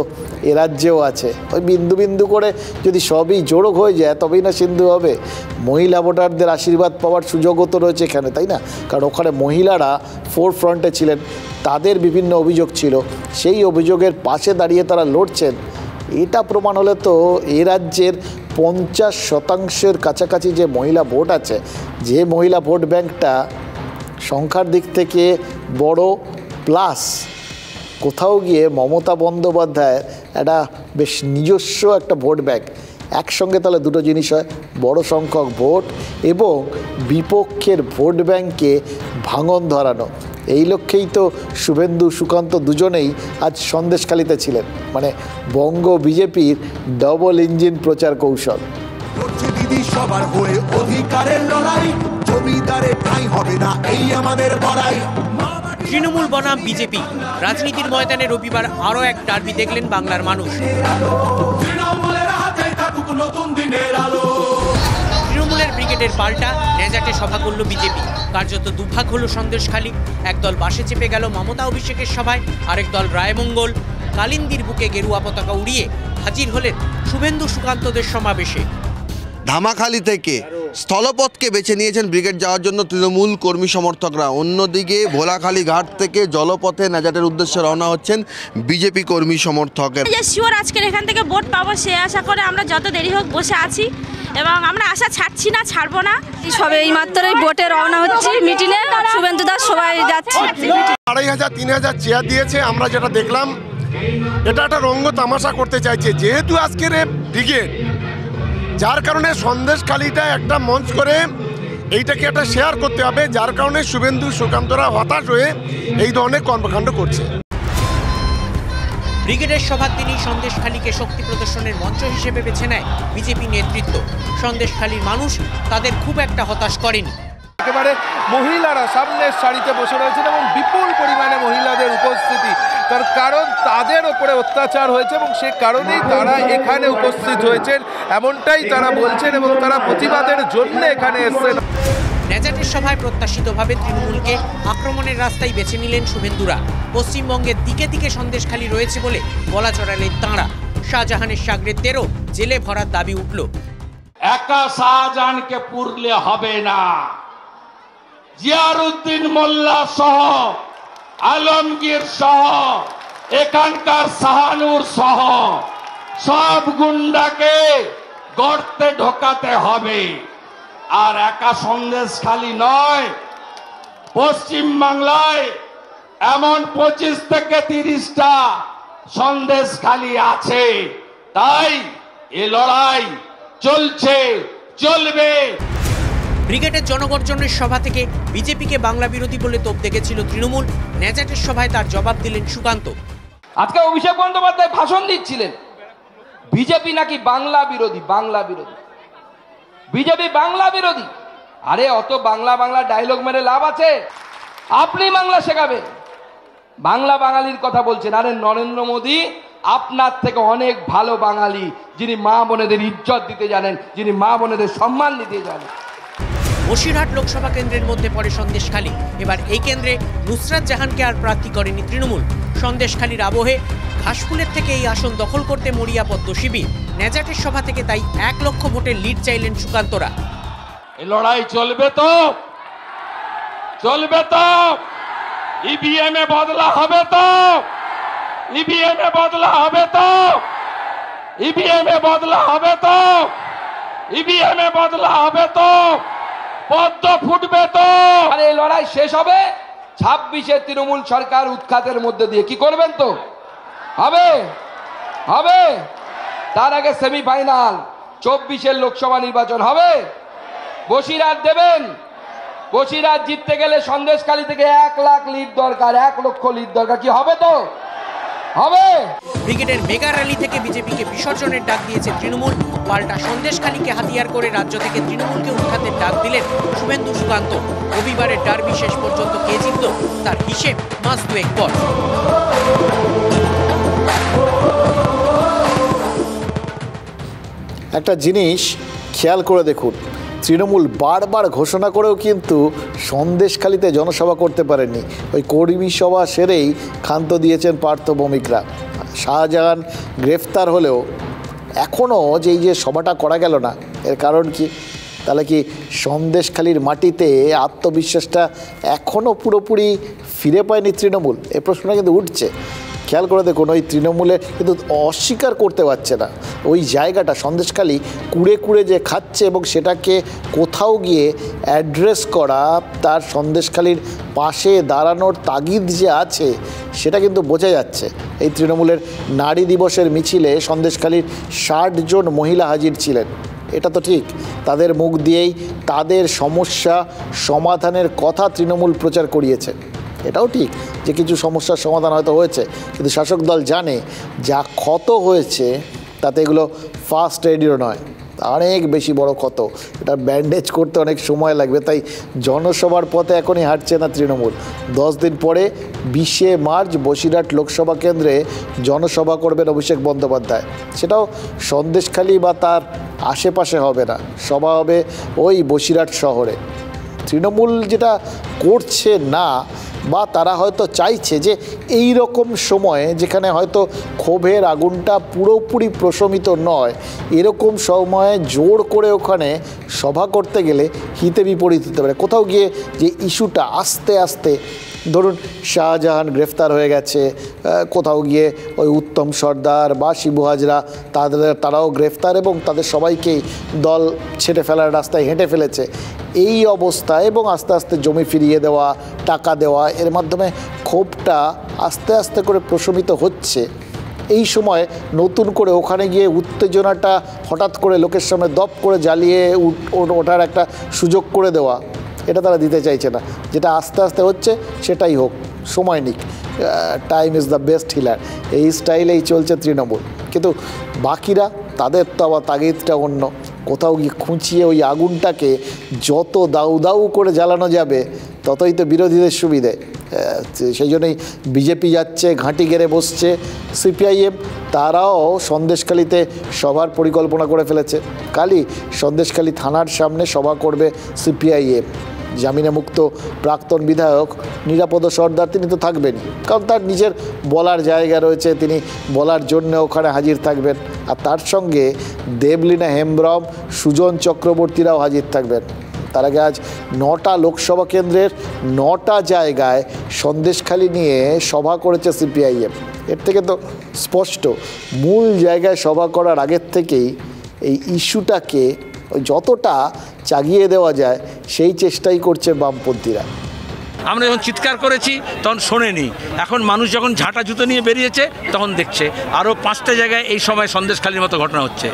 এ রাজ্যেও আছে। ওই বিন্দু বিন্দু করে যদি সবই জোড়ক হয়ে যায় তবেই না সিন্ধু হবে। মহিলা ভোটারদের আশীর্বাদ পাওয়ার সুযোগও তো রয়েছে এখানে, তাই না? কারণ ওখানে মহিলারা ফোর ফ্রন্টে ছিলেন, তাদের বিভিন্ন অভিযোগ ছিল, সেই অভিযোগের পাশে দাঁড়িয়ে তারা লড়ছেন। এটা প্রমাণ হলে তো এ রাজ্যের 50% কাছাকাছি যে মহিলা ভোট আছে, যে মহিলা ভোট ব্যাংকটা সংখ্যার দিক থেকে বড়, প্লাস কোথাও গিয়ে মমতা বন্দ্যোপাধ্যায়ের একটা বেশ নিজস্ব একটা ভোট ব্যাংক, একসঙ্গে তাহলে দুটো জিনিস হয়, বড় সংখ্যক ভোট এবং বিপক্ষের ভোট ব্যাংকে ভাঙন ধরানো। এই লক্ষ্যেই তো শুভেন্দু সুকান্ত দুজনেই আজ সন্দেশখালিতে ছিলেন। মানে বঙ্গ বিজেপির ডবল ইঞ্জিন প্রচার কৌশল। দিদি সবার হয়ে অধিকারের লড়াই, জমিদারে ঠাঁই হবে না এই আমাদের বড়াই। তৃণমূল বনাম বিজেপি, রাজনীতির ময়দানে রবিবার আরও এক ডার্বি দেখলেন বাংলার মানুষ। তৃণমূলের ব্রিগেডের পাল্টা নেজাটে সভা করল বিজেপি। কার্যত দুভাগ হলো সন্দেশখালী। একদল বাসে চেপে গেল মমতা অভিষেকের সভায়, আরেক দল রায়মঙ্গল। কালিন্দির বুকে গেরুয়া পতাকা উড়িয়ে হাজির হলেন শুভেন্দু সুকান্তদের সমাবেশে। ধামাখালি থেকে স্থলপথকে বেছে নিয়েছেন ব্রিগেড যাওয়ার জন্য তৃণমূল কর্মী সমর্থকরা। অন্যদিকে ভোলাখালী ঘাট থেকে জলপথে নেজাটের উদ্দেশ্যে রওনা হচ্ছেন বিজেপি কর্মী সমর্থকের। শিওর আজকের এখান থেকে ভোট পাবো সে আশা করে আমরা যত দেরি হোক বসে আছি এবং আমরা আশা ছাড়ছি না, ছাড়বো না। সবে এই মাত্রই ভোটে রওনা হচ্ছি, মিটিংয়ে শুভেন্দু দাস সবাই যাচ্ছে। 2500-3000 চেয়ার দিয়েছে। আমরা যেটা দেখলাম এটা একটা রঙ্গ তামাশা করতে চাইছে। যেহেতু আজকের ব্রিগেড, যার কারণে সন্দেশখালিটা একটা মঞ্চ করে এইটাকে একটা শেয়ার করতে হবে, যার কারণে শুভেন্দু সুকান্তরা হতাশ হয়ে এই ধরনের কর্মকাণ্ড করছে। ব্রিগেডের সভার দিনই সন্দেশখালীকে শক্তি প্রদর্শনের মঞ্চ হিসেবে বেছে নেয় বিজেপি নেতৃত্ব। সন্দেশখালীর মানুষ তাদের খুব একটা হতাশ করেনি। একেবারে মহিলারা সামনের সারিতে বসে রয়েছেন এবং বিপুল পরিমাণে মহিলাদের উপস্থিতি, তার কারণ তাদের ওপরে অত্যাচার হয়েছে এবং সে কারণেই তারা এখানে উপস্থিত হয়েছেন, এমনটাই তারা বলছেন এবং তারা প্রতিবাদের জন্য এখানে এসেছেন। নেজাটের সভায় প্রত্যাশিতভাবে তৃণমূলকে আক্রমণের রাস্তায় বেছে নিলেন শুভেন্দুরা। পশ্চিমবঙ্গের দিকে দিকে সন্দেশখালী রয়েছে বলে গলা চড়ালেন তাঁরা। শাহজাহানের শাগরেদদেরও জেলে ভরার দাবি উঠল। একা শাহজাহানকে পুরলে হবে না, জিয়ারউদ্দিন মোল্লা সহ, আলমগীর সহ, এখানকার শাহানুর সহ সব গুন্ডাকে গর্তে ঢোকাতে হবে। আর একা সন্দেশখালী নয়, পশ্চিম বাংলায় এমন 25 থেকে 30টা সন্দেশখালী আছে। তাই এ লড়াই চলছে, চলবে। ব্রিগেডের জনগর্জনের সভা থেকে বিজেপিকে বাংলা বিরোধী বলে তোপ দেখেছিল তৃণমূল। নেজাটের সভায় তার জবাব দিলেন সুকান্ত। আজকে অভিষেক বন্দ্যোপাধ্যায় ভাষণ দিচ্ছিলেন, বিজেপি নাকি বাংলা বিরোধী। বাংলা বিরোধী, বিজেপি বাংলা বিরোধী। আরে অত বাংলা বাংলা ডায়লগ মেরে লাভ আছে? আপনি বাংলা শেখাবেন, বাংলা বাঙালির কথা বলছেন। আরে নরেন্দ্র মোদী আপনার থেকে অনেক ভালো বাঙালি, যিনি মা বোনেদের ইজ্জত দিতে জানেন, যিনি মা বোনেদের সম্মান দিতে জানেন। বসিরহাট লোকসভা কেন্দ্রের মধ্যে পড়ে সন্দেশখালী। এবার এই কেন্দ্রে নুসরাত জাহানকে আর প্রার্থী করেনি তৃণমূল। সন্দেশখালীর আবহে ঘাসফুলের থেকে এই আসন দখল করতে মরিয়া পদ্ম শিবির। নেজাটের সভা থেকে তাই 1 লক্ষ ভোটের লিড চাইলেন সুকান্তরা। এই লড়াই চলবে তো, চলবে তো। ইভিএম এ বদলা হবে তো, ইভিএম এ বদলা হবে তো, ইভিএম এ বদলা হবে তো, ইভিএম এ বদলা হবে তো, পদ্ম ফুটবে তো। আর এই লড়াই শেষ হবে 26-এ তৃণমূল সরকার উৎখাতের মধ্যে দিয়ে। কি করবেন তো? হবে, হবে। তার আগে সেমিফাইনাল 24-এর লোকসভা নির্বাচন হবে। বসিরহাট দেবেন। বসিরহাট জিততে গেলে সন্দেশখালী থেকে 1 লাখ লিড দরকার, 1 লক্ষ লিড দরকার। কি হবে তো? হবে। ব্রিগেডের মেগা র্যালি থেকে বিজেপিকে বিসর্জনের ডাক দিয়েছে তৃণমূল। পাল্টা সন্দেশখালীকে হাতিয়ার করে রাজ্য থেকে তৃণমূলকে উৎখাতের ডাক দিলেন শুভেন্দু সুকান্ত। রবিবারের ডার্বি শেষ পর্যন্ত কে জিতল তার হিসেব মাস 2 পর। একটা জিনিস খেয়াল করে দেখুন, তৃণমূল বারবার ঘোষণা করেও কিন্তু সন্দেশখালীতে জনসভা করতে পারেনি। ওই কর্মী সভা সেরেই ক্ষান্ত দিয়েছেন পার্থ ভৌমিকরা। শাহজাহান গ্রেফতার হলেও এখনও যে সভাটা করা গেল না, এর কারণ কি? তাহলে কি সন্দেশখালীর মাটিতে আত্মবিশ্বাসটা এখনও পুরোপুরি ফিরে পায়নি তৃণমূল? এই প্রশ্নটা কিন্তু উঠছে। খেয়াল করে দেখুন, ওই তৃণমূলে কিন্তু অস্বীকার করতে পারছে না ওই জায়গাটা সন্দেশখালী কুড়ে কুড়ে যে খাচ্ছে, এবং সেটাকে কোথাও গিয়ে অ্যাড্রেস করা, তার সন্দেশখালীর পাশে দাঁড়ানোর তাগিদ যে আছে সেটা কিন্তু বোঝা যাচ্ছে। এই তৃণমূলের নারী দিবসের মিছিলে সন্দেশখালীর 60 জন মহিলা হাজির ছিলেন। এটা তো ঠিক, তাদের মুখ দিয়েই তাদের সমস্যা সমাধানের কথা তৃণমূল প্রচার করিয়েছে। এটাও ঠিক যে কিছু সমস্যার সমাধান হয়তো হয়েছে, কিন্তু শাসক দল জানে যা ক্ষত হয়েছে তাতে এগুলো ফার্স্ট এডিও নয়, অনেক বেশি বড় ক্ষত, এটা ব্যান্ডেজ করতে অনেক সময় লাগবে। তাই জনসভার পথে এখনই হাঁটছে না তৃণমূল। 10 দিন পরে 20শে মার্চ বসিরহাট লোকসভা কেন্দ্রে জনসভা করবেন অভিষেক বন্দ্যোপাধ্যায়। সেটাও সন্দেশখালী বা তার আশেপাশে হবে না, সভা হবে ওই বসিরহাট শহরে। তৃণমূল যেটা করছে না, বা তারা হয়তো চাইছে যে এই রকম সময়ে যেখানে হয়তো ক্ষোভের আগুনটা পুরোপুরি প্রশমিত নয়, এরকম সময়ে জোর করে ওখানে সভা করতে গেলে হিতে বিপরীত হতে পারে। কোথাও গিয়ে যে ইস্যুটা আস্তে আস্তে, ধরুন শাহজাহান গ্রেফতার হয়ে গেছে, কোথাও গিয়ে ওই উত্তম সর্দার বা শিবু হাজরা তারাও গ্রেফতার এবং তাদের সবাইকেই দল ছেড়ে ফেলার রাস্তায় হেঁটে ফেলেছে। এই অবস্থায় এবং আস্তে আস্তে জমি ফিরিয়ে দেওয়া, টাকা দেওয়া, এর মাধ্যমে ক্ষোভটা আস্তে আস্তে করে প্রশমিত হচ্ছে। এই সময় নতুন করে ওখানে গিয়ে উত্তেজনাটা হঠাৎ করে লোকের সামনে দপ করে জ্বালিয়ে ওঠার একটা সুযোগ করে দেওয়া, এটা তারা দিতে চাইছে না। যেটা আস্তে আস্তে হচ্ছে সেটাই হোক, সময় নিক, time is the best healer, এই স্টাইলেই চলছে তৃণমূল। কিন্তু বাকিরা, তাদের তো আবার তাগিদটা অন্য, কোথাও গিয়ে খুঁচিয়ে ওই আগুনটাকে যত দাউ দাউ করে জ্বালানো যাবে ততই তো বিরোধীদের সুবিধে। সেই জন্যই বিজেপি যাচ্ছে, ঘাঁটি গেড়ে বসছে। সিপিআইএম তারাও সন্দেশখালীতে সভার পরিকল্পনা করে ফেলেছে। কালই সন্দেশখালী থানার সামনে সভা করবে সিপিআইএম। জামিনে মুক্ত প্রাক্তন বিধায়ক নিরাপদ সর্দার তিনি তো থাকবেনই, কারণ তার নিজের বলার জায়গা রয়েছে, তিনি বলার জন্য ওখানে হাজির থাকবেন। আর তার সঙ্গে দেবলীনা হেমব্রম, সুজন চক্রবর্তীরাও হাজির থাকবেন। তার আগে আজ 9টা লোকসভা কেন্দ্রের 9টা জায়গায় সন্দেশখালী নিয়ে সভা করেছে সিপিআইএম। এর থেকে তো স্পষ্ট মূল জায়গায় সভা করার আগের থেকেই এই ইস্যুটাকে যতটা চাগিয়ে দেওয়া যায় সেই চেষ্টাই করছে বামপন্থীরা। আমরা যখন চিৎকার করেছি তখন শোনেনি, এখন মানুষ যখন ঝাঁটা জুতো নিয়ে বেরিয়েছে তখন দেখছে আরও 5টা জায়গায় এই সময় সন্দেশখালীর মতো ঘটনা হচ্ছে,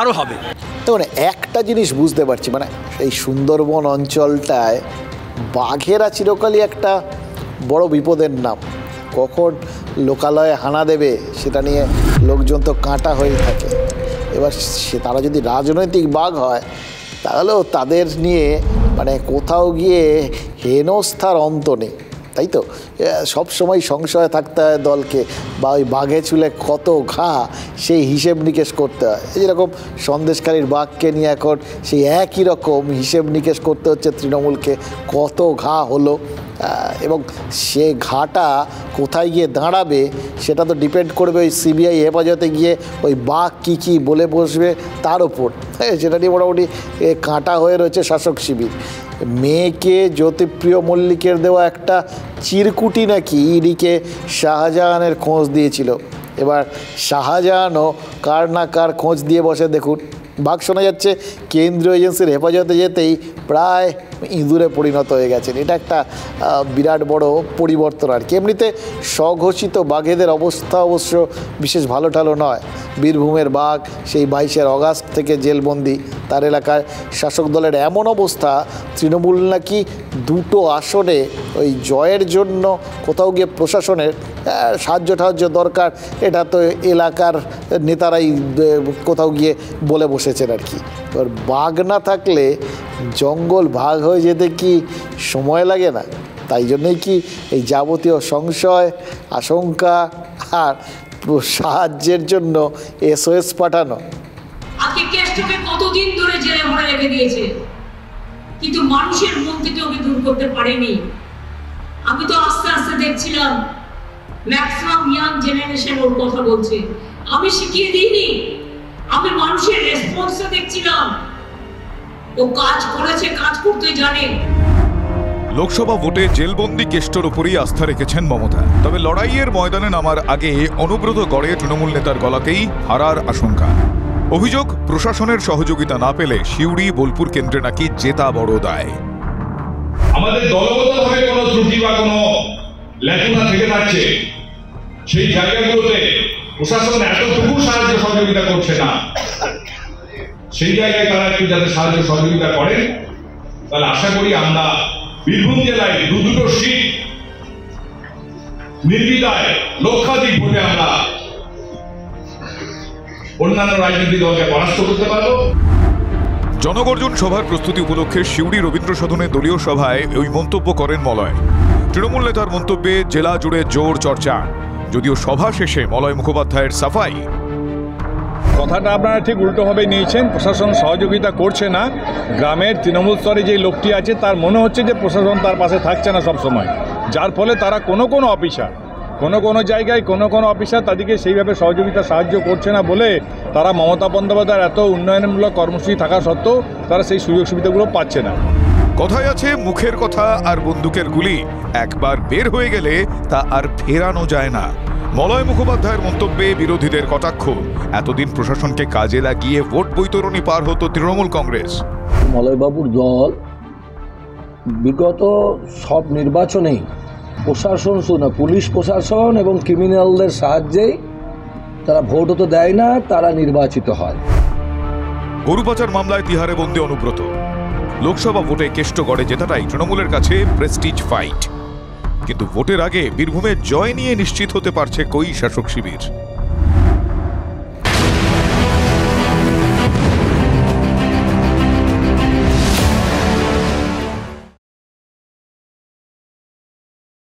আরও হবে। তো মানে একটা জিনিস বুঝতে পারছি, মানে এই সুন্দরবন অঞ্চলটায় বাঘেরা চিরকালই একটা বড় বিপদের নাম। কখন লোকালয়ে হানা দেবে সেটা নিয়ে লোকজন তো কাঁটা হয়ে থাকে। এবার তারা যদি রাজনৈতিক বাঘ হয় তাহলেও তাদের নিয়ে মানে কোথাও গিয়ে হেনস্থার অন্ত নেই, তাই তো? সবসময় সংশয় থাকতে হয় দলকে, বা ওই বাঘে চুলে কত ঘা সেই হিসেব নিকেশ করতে হয়। এই যেরকম সন্দেশখালীর বাঘকে নিয়ে এখন সেই একই রকম হিসেব নিকেশ করতে হচ্ছে তৃণমূলকে, কত ঘা হলো, এবং সে ঘাটা কোথায় গিয়ে দাঁড়াবে সেটা তো ডিপেন্ড করবে ওই সিবিআই হেফাজতে গিয়ে ওই বাঘ কী বলে বসবে তার ওপর। সেটা নিয়ে মোটামুটি কাঁটা হয়ে রয়েছে শাসক শিবির। মেয়েকে জ্যোতিপ্রিয় মল্লিকের দেওয়া একটা চিরকুটি নাকি ইডিকে শাহজাহানের খোঁজ দিয়েছিল। এবার শাহজাহানও কার না কার খোঁজ দিয়ে বসে দেখুন। বাঘ শোনা যাচ্ছে কেন্দ্রীয় এজেন্সির হেফাজতে যেতেই প্রায় ইঁদুরে পরিণত হয়ে গেছেন। এটা একটা বিরাট বড় পরিবর্তন আর কি। এমনিতে স্বঘোষিত বাঘেদের অবস্থা অবশ্য বিশেষ ভালো টালো নয়। বীরভূমের বাঘ সেই 22শে অগাস্ট থেকে জেলবন্দি। তার এলাকায় শাসক দলের এমন অবস্থা, তৃণমূল নাকি 2টো আসনে ওই জয়ের জন্য কোথাও গিয়ে প্রশাসনের সাহায্য দরকার, এটা তো এলাকার নেতারাই কোথাও গিয়ে বলে বসেছেন আর কি। এবার বাঘ না থাকলে জঙ্গল ভাগ হয়ে যেতে কি সময় লাগে না? তাই জন্যই কি এই যাবতীয় সংশয়, আশঙ্কা আর সাহায্যের জন্য SOS পাঠানো। আজকে কেষ্টকে কতদিন ধরে জেলে ভরে রেখে দিয়েছে, কিন্তু মানুষের মন থেকে ওকে দূর করতে পারেনি। আমি তো আস্তে আস্তে দেখছিলাম ম্যাক্সিমাম ইয়াং জেনারেশন ওর কথা বলছে, আমি শিখিয়ে দিইনি, আমি মানুষের রেসপন্সটা দেখছিলাম। ও কাজ করেছে, কাজ করতে জানে। লোকসভা ভোটে জেলবন্দি কেষ্টর উপরই আস্থা রেখেছেন মমতা। তবে লড়াইয়ের ময়দানে নামার আগে অনুব্রত গড়ে তৃণমূল নেতার গলাতেই হারার আশঙ্কা। অভিযোগ, প্রশাসনের সহযোগিতা না পেলে সিউড়ি বোলপুর কেন্দ্রে নাকি জেতা বড় দায়। আমাদের দলগতভাবে কোনো ত্রুটি বা কোনো ল্যাকুনা থেকে থাকছে, সেই জায়গাগুলোতে প্রশাসন এতটুকু সাহায্য সহযোগিতা করছে না, সেই জায়গায় তারা একটু যাতে সাহায্য সহযোগিতা করেন, তাহলে আশা করি আমরা বীরভূম জেলায় 2 সিট নির্বিধায় লক্ষাধিক ভোটে আমরা অন্যান্য রাজনৈতিক দলকে পরাস্ত করতে পারবো। জনগর্জন সভার প্রস্তুতি উপলক্ষে সিউড়ি রবীন্দ্র সদনে দলীয় সভায় ওই মন্তব্য করেন মলয়। তৃণমূল নেতার মন্তব্যে জেলা জুড়ে জোর চর্চা, যদিও সভা শেষে মলয় মুখোপাধ্যায়ের সাফাই। কথাটা আপনারা ঠিক উল্টোভাবে নিয়েছেন, প্রশাসন সহযোগিতা করছে না। গ্রামের তৃণমূল স্তরে যে লোকটি আছে তার মনে হচ্ছে যে প্রশাসন তার পাশে থাকছে না সব সময়, যার ফলে তারা কোনো অফিসার কোনো জায়গায় কোনো অফিসার তাদেরকে সেইভাবে সহযোগিতা সাহায্য করছে না বলে তারা মমতা বন্দ্যোপাধ্যায়ের এত উন্নয়নমূলক কর্মসূচি থাকা সত্ত্বেও তারা সেই সুযোগ সুবিধাগুলো পাচ্ছে না। কথায় আছে মুখের কথা আর বন্দুকের গুলি একবার বের হয়ে গেলে তা আর ফেরানো যায় না। মলয় মুখোপাধ্যায়ের মন্তব্যে বিরোধীদের কটাক্ষ, এতদিন প্রশাসনকে কাজে লাগিয়ে ভোট বৈতরণী পার হতো তৃণমূল কংগ্রেস। মলয়বাবুর দল বিগত সব নির্বাচনেই প্রশাসন শুনে পুলিশ প্রশাসন এবং ক্রিমিনালদের সাহায্যেই তারা ভোট তো দেয় না, তারা নির্বাচিত হয়। গরু পাচার মামলায় তিহারে বন্দী অনুব্রত। লোকসভা ভোটে কেষ্টগড়ে জেতাটাই তৃণমূলের কাছে প্রেস্টিজ ফাইট, কিন্তু ভোটের আগে বীরভূমে জয় নিয়ে নিশ্চিত হতে পারছে কই শাসক শিবির।